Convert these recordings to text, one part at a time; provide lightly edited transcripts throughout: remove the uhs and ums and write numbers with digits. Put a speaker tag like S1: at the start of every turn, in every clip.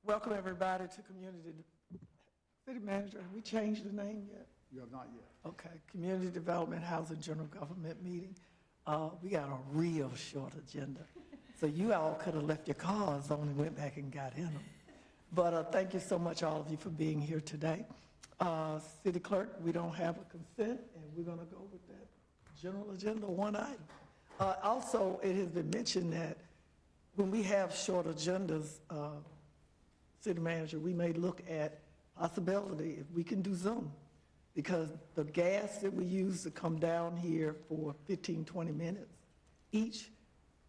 S1: Welcome everybody to City Manager, have we changed the name yet?
S2: You have not yet.
S1: Okay, Community Development Housing General Government Meeting. We got a real short agenda. So you all could have left your cars on and went back and got in them. But thank you so much, all of you, for being here today. City Clerk, we don't have a consent, and we're gonna go with that general agenda, one item. Also, it has been mentioned that when we have short agendas, City Manager, we may look at possibility if we can do Zoom, because the gas that we use to come down here for 15, 20 minutes each,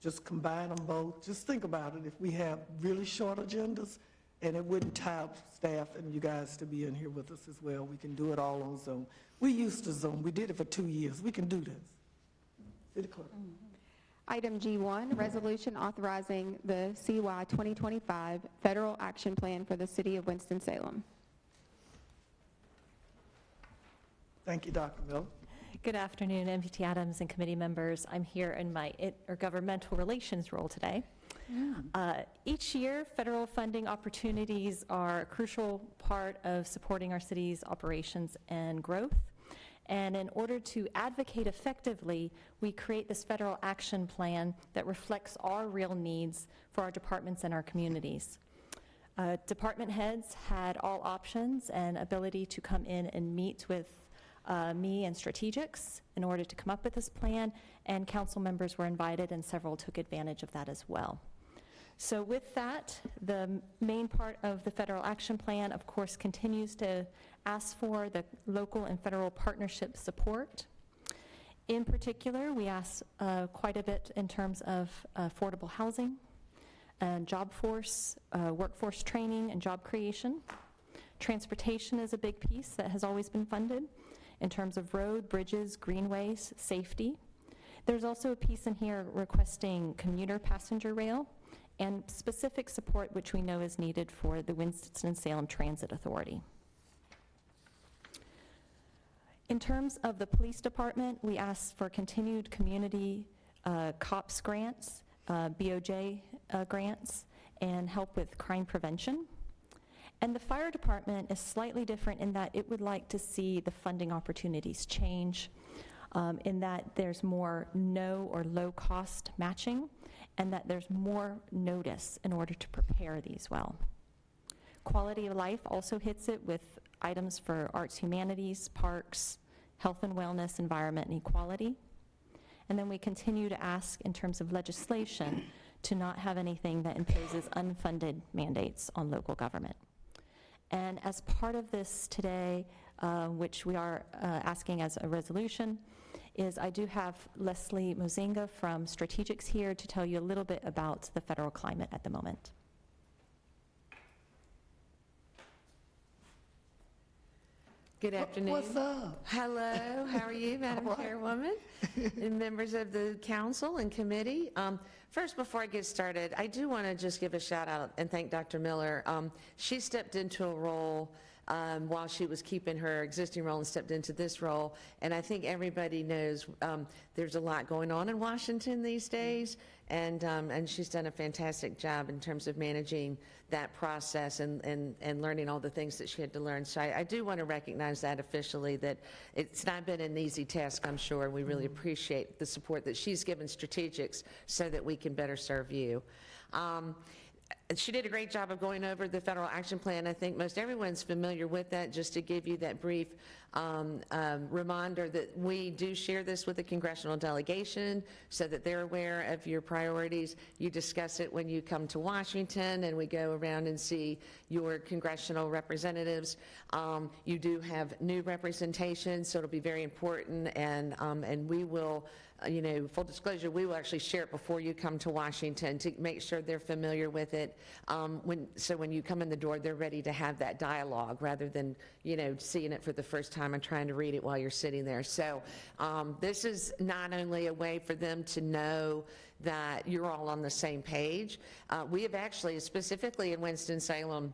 S1: just combine them both. Just think about it. If we have really short agendas, and it wouldn't tie up staff and you guys to be in here with us as well, we can do it all on Zoom. We used to Zoom. We did it for 2 years. We can do this. City Clerk.
S3: Item G1, resolution authorizing the CY 2025 Federal Action Plan for the City of Winston-Salem.
S1: Thank you, Dr. Miller.
S4: Good afternoon, MPT Adams and committee members. I'm here in my intergovernmental relations role today. Each year, federal funding opportunities are a crucial part of supporting our city's operations and growth. And in order to advocate effectively, we create this federal action plan that reflects our real needs for our departments and our communities. Department heads had all options and ability to come in and meet with me and strategics in order to come up with this plan, and council members were invited and several took advantage of that as well. So with that, the main part of the federal action plan, of course, continues to ask for the local and federal partnership support. In particular, we ask quite a bit in terms of affordable housing and job force, workforce training and job creation. Transportation is a big piece that has always been funded in terms of road, bridges, greenways, safety. There's also a piece in here requesting commuter passenger rail and specific support which we know is needed for the Winston-Salem Transit Authority. In terms of the police department, we ask for continued community COPS grants, BOJ grants, and help with crime prevention. And the fire department is slightly different in that it would like to see the funding opportunities change, in that there's more no or low cost matching, and that there's more notice in order to prepare these well. Quality of life also hits it with items for arts, humanities, parks, health and wellness, environment, and equality. And then we continue to ask in terms of legislation to not have anything that imposes unfunded mandates on local government. And as part of this today, which we are asking as a resolution, is I do have Leslie Mozinga from Strategics here to tell you a little bit about the federal climate at the moment.
S5: Good afternoon.
S1: What's up?
S5: Hello, how are you, Madam Chairwoman, and members of the council and committee? First, before I get started, I do want to just give a shout out and thank Dr. Miller. She stepped into a role while she was keeping her existing role and stepped into this role. And I think everybody knows there's a lot going on in Washington these days, and she's done a fantastic job in terms of managing that process and learning all the things that she had to learn. So I do want to recognize that officially, that it's not been an easy task, I'm sure. We really appreciate the support that she's given Strategics so that we can better serve you. She did a great job of going over the federal action plan. I think most everyone's familiar with that. Just to give you that brief reminder that we do share this with the congressional delegation so that they're aware of your priorities. You discuss it when you come to Washington and we go around and see your congressional representatives. You do have new representation, so it'll be very important, and we will, full disclosure, we will actually share it before you come to Washington to make sure they're familiar with it. So when you come in the door, they're ready to have that dialogue rather than, seeing it for the first time and trying to read it while you're sitting there. So this is not only a way for them to know that you're all on the same page. We have actually, specifically in Winston-Salem,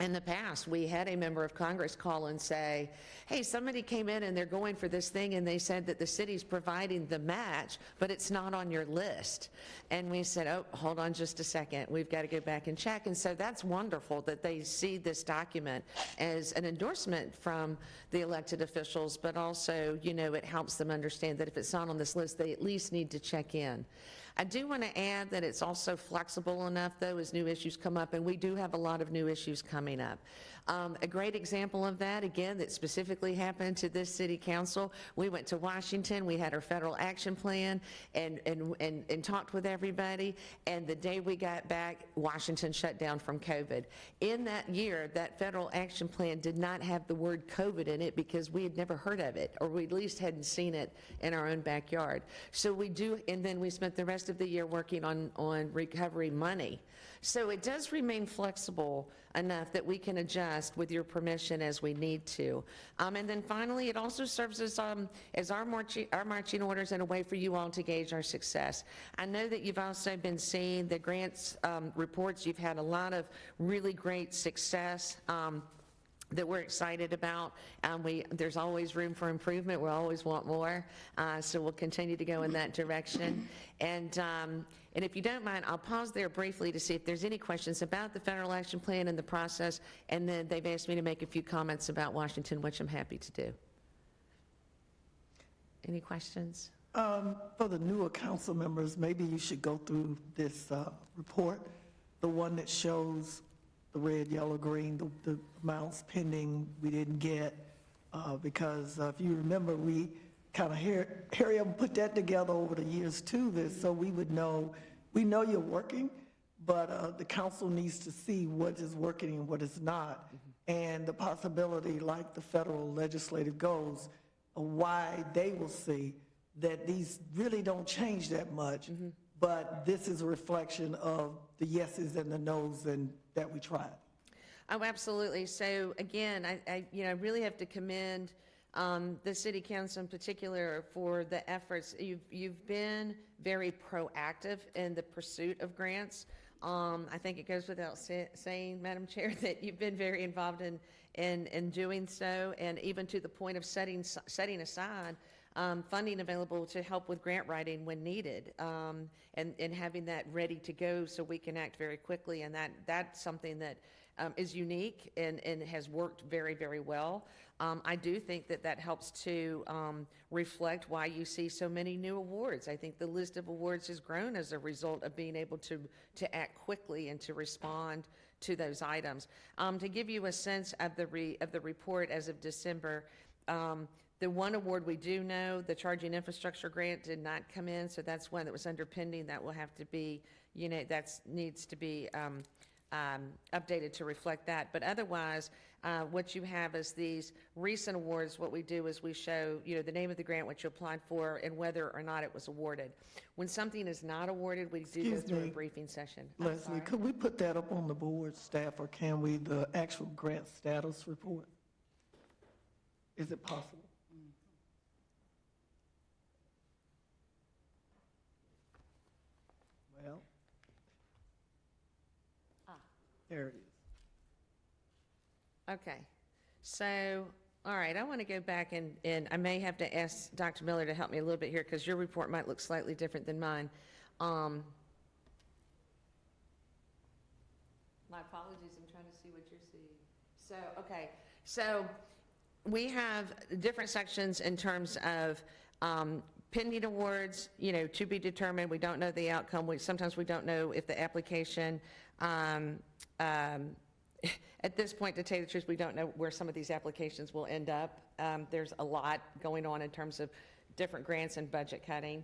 S5: In the past, we had a member of Congress call and say, hey, somebody came in and they're going for this thing and they said that the city's providing the match, but it's not on your list. And we said, oh, hold on just a second, we've got to go back and check. And so that's wonderful that they see this document as an endorsement from the elected officials, but also, you know, it helps them understand that if it's not on this list, they at least need to check in. I do want to add that it's also flexible enough, though, as new issues come up, and we do have a lot of new issues coming up. A great example of that, again, that specifically happened to this city council, we went to Washington, we had our federal action plan, and talked with everybody, and the day we got back, Washington shut down from COVID. In that year, that federal action plan did not have the word COVID in it because we had never heard of it, or we at least hadn't seen it in our own backyard. So we do, and then we spent the rest of the year working on recovery money. So it does remain flexible enough that we can adjust with your permission as we need to. And then finally, it also serves as our marching orders and a way for you all to gauge our success. I know that you've also been seeing the grants reports. You've had a lot of really great success that we're excited about. There's always room for improvement. We always want more. So we'll continue to go in that direction. And if you don't mind, I'll pause there briefly to see if there's any questions about the federal action plan and the process. And then they've asked me to make a few comments about Washington, which I'm happy to do. Any questions?
S1: For the newer council members, maybe you should go through this report, the one that shows the red, yellow, green, the amounts pending we didn't get, because if you remember, we kind of hurry up and put that together over the years too, so we would know, we know you're working, but the council needs to see what is working and what is not, and the possibility, like the federal legislative goals, why they will see that these really don't change that much, but this is a reflection of the yeses and the nos and that we tried.
S5: Oh, absolutely. So again, I really have to commend the city council in particular for the efforts. You've been very proactive in the pursuit of grants. I think it goes without saying, Madam Chair, that you've been very involved in doing so, and even to the point of setting aside funding available to help with grant writing when needed, and having that ready to go so we can act very quickly. And that's something that is unique and has worked very, very well. I do think that helps to reflect why you see so many new awards. I think the list of awards has grown as a result of being able to act quickly and to respond to those items. To give you a sense of the report as of December, the one award we do know, the charging infrastructure grant, did not come in, so that's one that was under pending. That will have to be, that needs to be updated to reflect that. But otherwise, what you have is these recent awards. What we do is we show, the name of the grant, what you applied for, and whether or not it was awarded. When something is not awarded, we do go through a briefing session.
S1: Leslie, could we put that up on the board staff, or can we, the actual grant status report? Is it possible? Well, there it is.
S5: Okay, so, all right, I want to go back and I may have to ask Dr. Miller to help me a little bit here, because your report might look slightly different than mine. My apologies, I'm trying to see what you're seeing. So, okay, so we have different sections in terms of pending awards, to be determined. We don't know the outcome. Sometimes we don't know if the application, at this point, to tell you the truth, we don't know where some of these applications will end up. There's a lot going on in terms of different grants and budget cutting.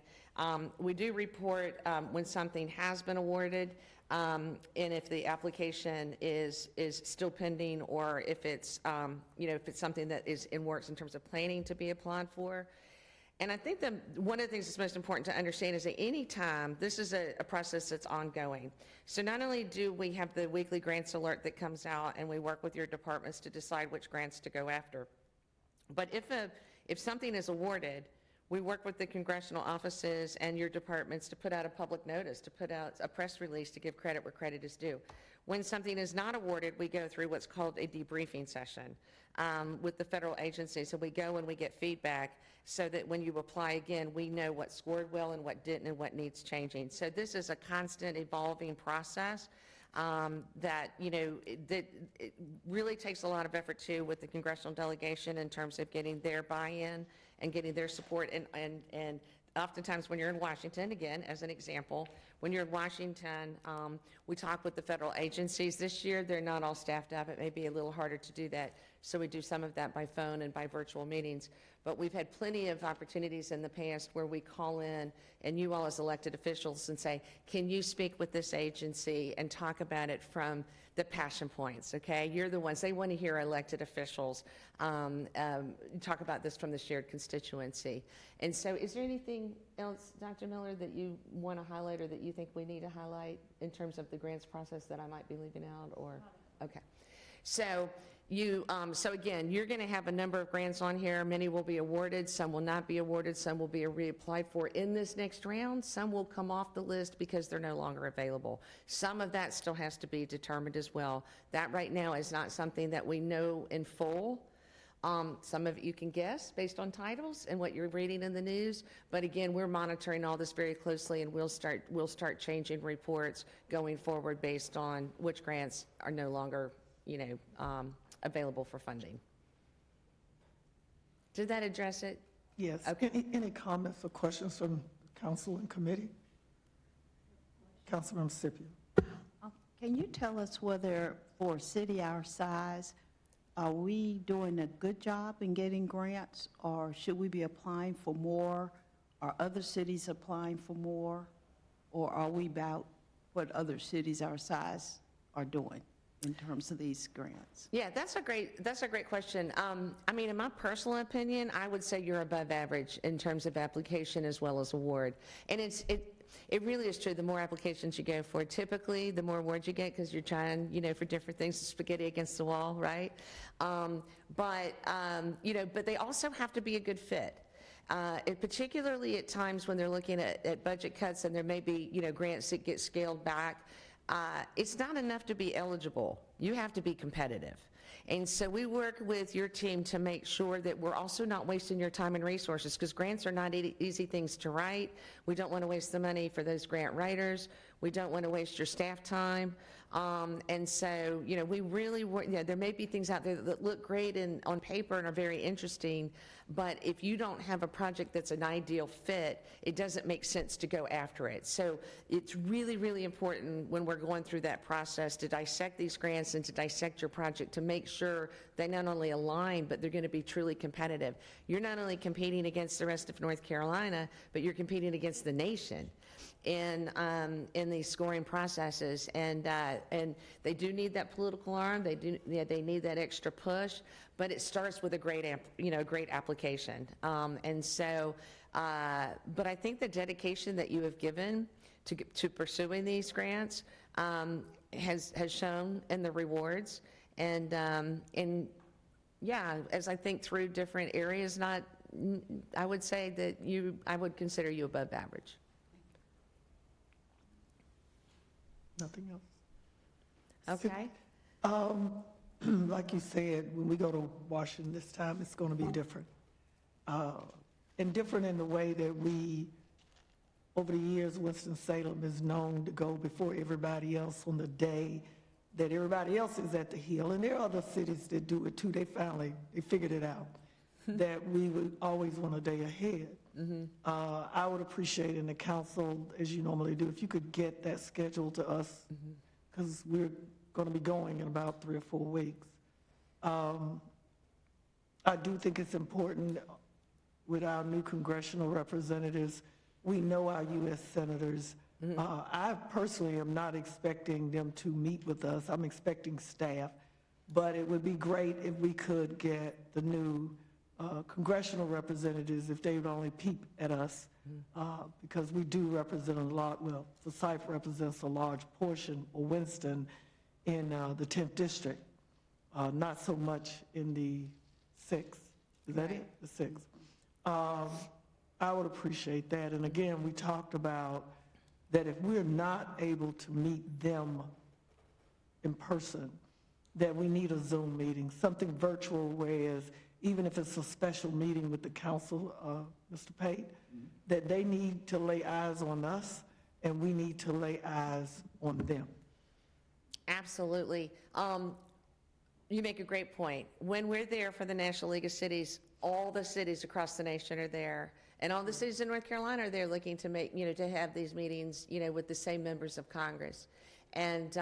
S5: We do report when something has been awarded, and if the application is still pending, or if it's if it's something that is in works in terms of planning to be applied for. And I think that one of the things that's most important to understand is that any time, this is a process that's ongoing. So not only do we have the weekly grants alert that comes out, and we work with your departments to decide which grants to go after, but if something is awarded, we work with the congressional offices and your departments to put out a public notice, to put out a press release to give credit where credit is due. When something is not awarded, we go through what's called a debriefing session with the federal agency. So we go and we get feedback so that when you apply again, we know what scored well and what didn't and what needs changing. So this is a constant evolving process that, that it really takes a lot of effort too with the congressional delegation in terms of getting their buy-in and getting their support. And oftentimes when you're in Washington, again, as an example, when you're in Washington, we talk with the federal agencies. This year, they're not all staffed up. It may be a little harder to do that. So we do some of that by phone and by virtual meetings. But we've had plenty of opportunities in the past where we call in and you all as elected officials and say, can you speak with this agency and talk about it from the passion points, okay? You're the ones, they want to hear elected officials talk about this from the shared constituency. And so is there anything else, Dr. Miller, that you want to highlight or that you think we need to highlight in terms of the grants process that I might be leaving out, or? Okay. So so again, you're going to have a number of grants on here. Many will be awarded, some will not be awarded, some will be reapplied for in this next round. Some will come off the list because they're no longer available. Some of that still has to be determined as well. That right now is not something that we know in full. Some of it you can guess based on titles and what you're reading in the news. But again, we're monitoring all this very closely, and we'll start changing reports going forward based on which grants are no longer, available for funding. Did that address it?
S1: Yes.
S5: Okay.
S1: Any comments or questions from council and committee? Councilmember Scipio.
S2: Can you tell us whether for a city our size, are we doing a good job in getting grants, or should we be applying for more? Are other cities applying for more? Or are we about what other cities our size are doing in terms of these grants?
S5: Yeah, that's a great question. In my personal opinion, I would say you're above average in terms of application as well as award. And it really is true. The more applications you go for, typically, the more awards you get because you're trying, for different things, spaghetti against the wall, right? But they also have to be a good fit. Particularly at times when they're looking at budget cuts and there may be, grants that get scaled back. It's not enough to be eligible. You have to be competitive. And so we work with your team to make sure that we're also not wasting your time and resources, because grants are not easy things to write. We don't want to waste the money for those grant writers. We don't want to waste your staff time. And so, we really work, there may be things out there that look great on paper and are very interesting, but if you don't have a project that's an ideal fit, it doesn't make sense to go after it. So it's really, really important when we're going through that process to dissect these grants and to dissect your project to make sure they not only align, but they're going to be truly competitive. You're not only competing against the rest of North Carolina, but you're competing against the nation in these scoring processes, and they do need that political arm. They need that extra push, but it starts with a great application. But I think the dedication that you have given to pursuing these grants has shown in the rewards, and as I think through different areas, I would say that I would consider you above average.
S1: Nothing else?
S5: Okay.
S1: Like you said, when we go to Washington this time, it's going to be different. And different in the way that over the years, Winston-Salem is known to go before everybody else on the day that everybody else is at the hill. And there are other cities that do it too. They figured it out, that we would always want a day ahead. Mm-hmm. I would appreciate in the council, as you normally do, if you could get that schedule to us, because we're going to be going in about 3 or 4 weeks. I do think it's important with our new congressional representatives. We know our U.S. senators. Mm-hmm. I personally am not expecting them to meet with us. I'm expecting staff, but it would be great if we could get the new congressional representatives, if they would only peep at us, because we do represent a lot. Well, Forsyth represents a large portion of Winston in the 10th district, not so much in the 6th. Is that it? The 6th. I would appreciate that. And again, we talked about that if we're not able to meet them in person, that we need a Zoom meeting, something virtual, whereas even if it's a special meeting with the council, Mr. Pate, that they need to lay eyes on us and we need to lay eyes on them.
S5: Absolutely. You make a great point. When we're there for the National League of Cities, all the cities across the nation are there. And all the cities in North Carolina are there looking to make, to have these meetings, with the same members of Congress. And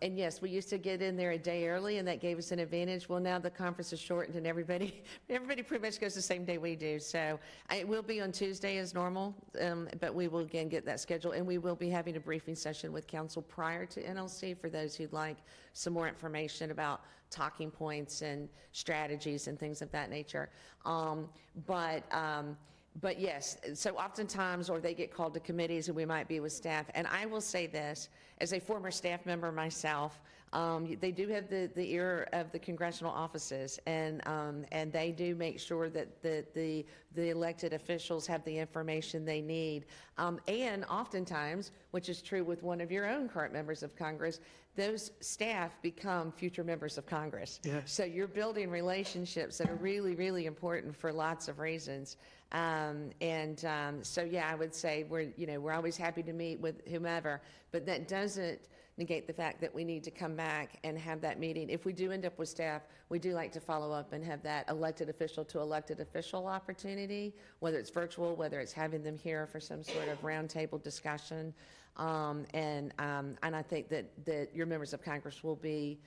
S5: yes, we used to get in there a day early, and that gave us an advantage. Well, now the conference is shortened, and everybody pretty much goes the same day we do. So it will be on Tuesday as normal, but we will again get that schedule, and we will be having a briefing session with council prior to NLC for those who'd like some more information about talking points and strategies and things of that nature. But yes, so oftentimes, or they get called to committees and we might be with staff. And I will say this, as a former staff member myself, they do have the ear of the congressional offices, and they do make sure that the elected officials have the information they need. And oftentimes, which is true with one of your own current members of Congress, those staff become future members of Congress.
S1: Yes.
S5: So you're building relationships that are really, really important for lots of reasons. So yeah, I would say we're always happy to meet with whomever, but that doesn't negate the fact that we need to come back and have that meeting. If we do end up with staff, we do like to follow up and have that elected official to elected official opportunity, whether it's virtual, whether it's having them here for some sort of roundtable discussion. And I think that your members of Congress will be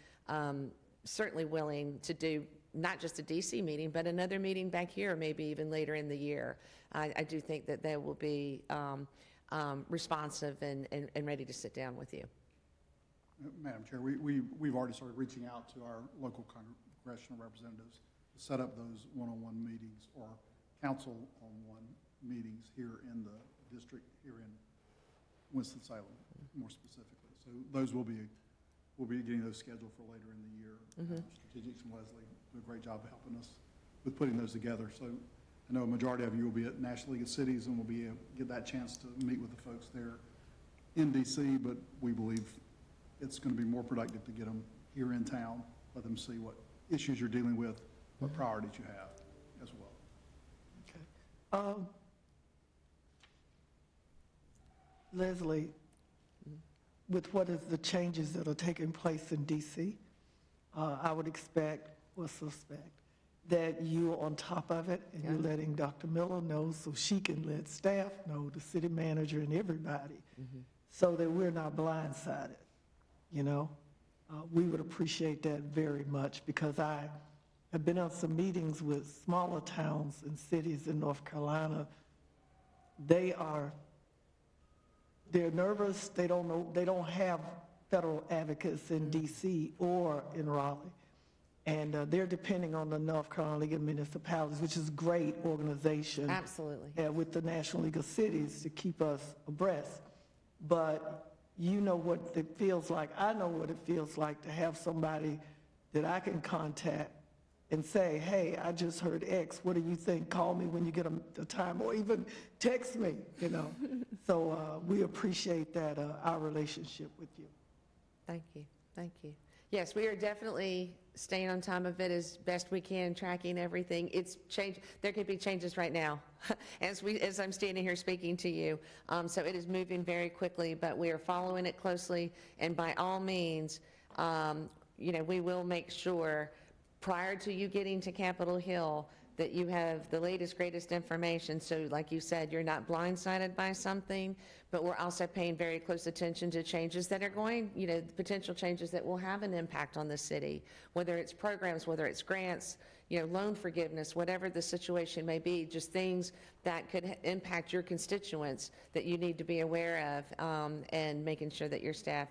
S5: certainly willing to do not just a DC meeting, but another meeting back here, maybe even later in the year. I do think that they will be responsive and ready to sit down with you.
S6: Madam Chair, we've already started reaching out to our local congressional representatives to set up those one-on-one meetings or council-on-one meetings here in the district, here in Winston-Salem, more specifically. So those we'll be getting those scheduled for later in the year. Strategics and Leslie do a great job of helping us with putting those together. So I know a majority of you will be at National League of Cities, and we'll get that chance to meet with the folks there in DC, but we believe it's going to be more productive to get them here in town, let them see what issues you're dealing with, what priorities you have as well.
S1: Okay. Leslie, with what is the changes that are taking place in DC, I would expect or suspect that you're on top of it and you're letting Dr. Miller know so she can let staff know, the city manager and everybody, so that we're not blindsided, We would appreciate that very much, because I have been on some meetings with smaller towns and cities in North Carolina. They're nervous. They don't know. They don't have federal advocates in D.C. or in Raleigh, and they're depending on the North Carolina League of Municipalities, which is a great organization.
S5: Absolutely.
S1: With the National League of Cities to keep us abreast. But you know what it feels like. I know what it feels like to have somebody that I can contact and say, hey, I just heard X, what do you think? Call me when you get a time, or even text me, So we appreciate that, our relationship with you.
S5: Thank you. Thank you. Yes, we are definitely staying on top of it as best we can, tracking everything. It's changed. There could be changes right now as I'm standing here speaking to you. So it is moving very quickly, but we are following it closely. And by all means, we will make sure prior to you getting to Capitol Hill that you have the latest, greatest information. So like you said, you're not blindsided by something, but we're also paying very close attention to changes that are going, potential changes that will have an impact on the city, whether it's programs, whether it's grants, loan forgiveness, whatever the situation may be, just things that could impact your constituents that you need to be aware of, and making sure that your staff,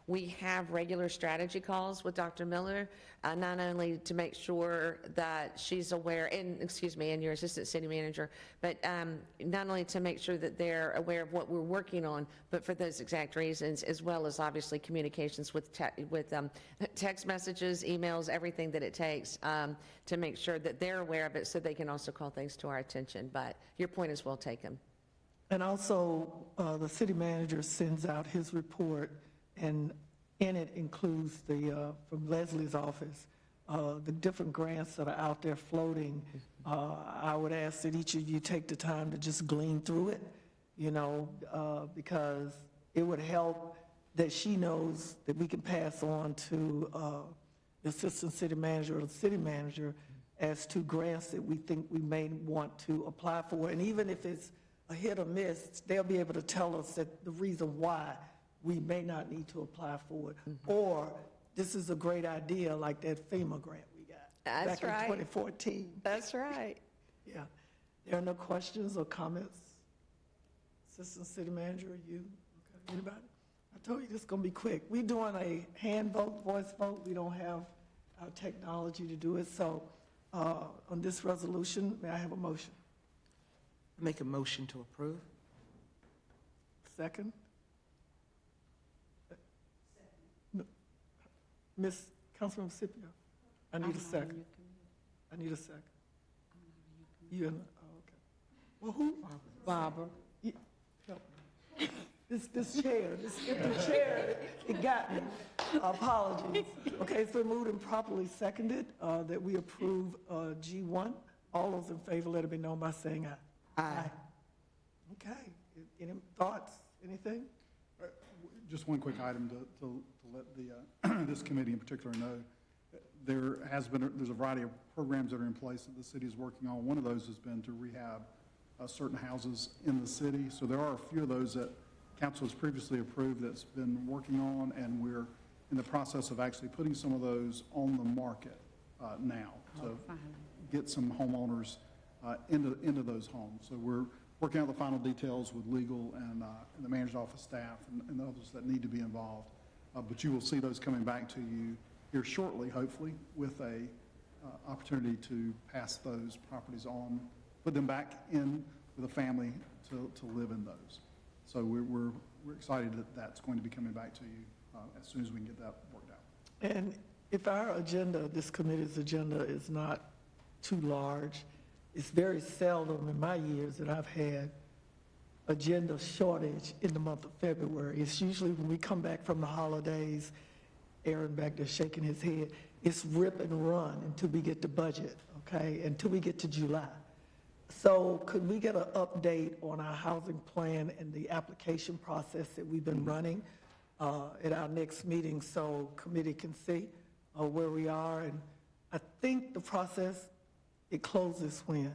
S5: we have regular strategy calls with Dr. Miller, not only to make sure that she's aware, and your assistant city manager, but not only to make sure that they're aware of what we're working on, but for those exact reasons, as well as obviously communications with text messages, emails, everything that it takes to make sure that they're aware of it, so they can also call things to our attention. but your point is well taken.
S1: And also, the city manager sends out his report, and in it includes from Leslie's office, the different grants that are out there floating. I would ask that each of you take the time to just glean through it, because it would help that she knows that we can pass on to the assistant city manager or the city manager as to grants that we think we may want to apply for. And even if it's a hit or miss, they'll be able to tell us that the reason why we may not need to apply for it. Or this is a great idea, like that FEMA grant we got
S5: That's
S1: back in
S5: right.
S1: 2014.
S5: That's right.
S1: Yeah. There are no questions or comments? Assistant City Manager, you? Okay. Anybody? I told you this is going to be quick. We're doing a hand vote, voice vote. We don't have our technology to do it. So on this resolution, may I have a motion?
S7: Make a motion to approve.
S1: Second? No. Miss Councilman Scipio, I need a second. I need a second. You and, oh, okay. Well, who?
S2: Barbara.
S1: Yeah, help me. This chair, this empty chair, it got me. Apologies. Okay, it's been moved and properly seconded that we approve G1. All those in favor, let it be known by saying aye.
S7: Aye.
S1: Okay, any thoughts, anything?
S6: Just one quick item to let the, this committee in particular know. There's a variety of programs that are in place that the city is working on. One of those has been to rehab certain houses in the city. So there are a few of those that council has previously approved that's been working on, and we're in the process of actually putting some of those on the market now to get some homeowners into those homes. So we're working out the final details with legal and the manager's office staff and others that need to be involved. But you will see those coming back to you here shortly, hopefully, with a opportunity to pass those properties on, put them back in with a family to live in those. So we're excited that that's going to be coming back to you as soon as we can get that worked out.
S1: And if our agenda, this committee's agenda, is not too large, it's very seldom in my years that I've had agenda shortage in the month of February. It's usually when we come back from the holidays, Aaron back there shaking his head, it's rip and run until we get to budget, okay, until we get to July. So could we get an update on our housing plan and the application process that we've been running at our next meeting so committee can see where we are? And I think the process, it closes when?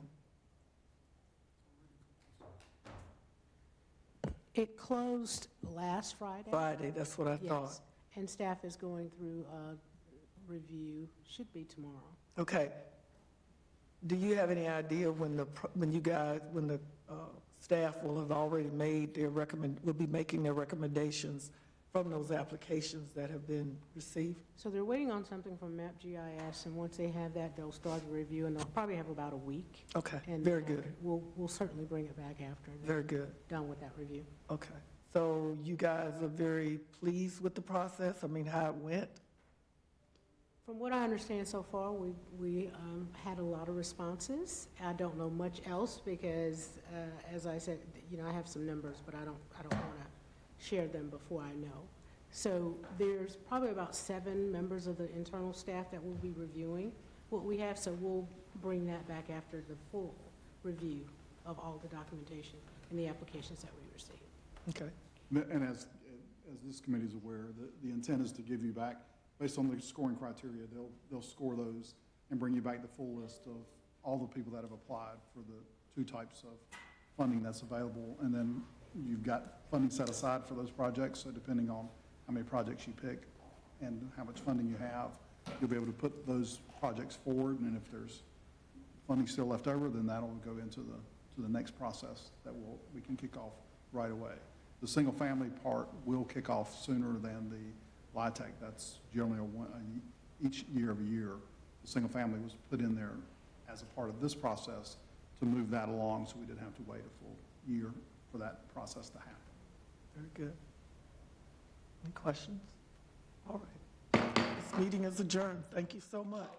S8: It closed last Friday.
S1: Friday, that's what I thought.
S8: Yes, and staff is going through a review, should be tomorrow.
S1: Okay. Do you have any idea when the staff will have already made will be making their recommendations from those applications that have been received?
S8: So they're waiting on something from MAP GIS, and once they have that, they'll start the review, and they'll probably have about a week.
S1: Okay,
S8: And
S1: very good,
S8: We'll certainly bring it back after
S1: very
S8: they're
S1: good.
S8: done with that review.
S1: Okay. So you guys are very pleased with the process? I mean, how it went?
S8: From what I understand so far, we had a lot of responses. I don't know much else because, as I said, I have some numbers, but I don't want to share them before I know. So there's probably about 7 members of the internal staff that will be reviewing what we have, so we'll bring that back after the full review of all the documentation and the applications that we receive.
S1: Okay.
S6: And as this committee is aware, the intent is to give you back, based on the scoring criteria, they'll score those and bring you back the full list of all the people that have applied for the 2 types of funding that's available. And then you've got funding set aside for those projects. So depending on how many projects you pick and how much funding you have, you'll be able to put those projects forward. And if there's funding still left over, then that'll go into the next process that we can kick off right away. The single family part will kick off sooner than the LIHTC. That's generally each year of a year. The single family was put in there as a part of this process to move that along, so we didn't have to wait a full year for that process to happen.
S1: Very good. Any questions? All right. This meeting is adjourned. Thank you so much.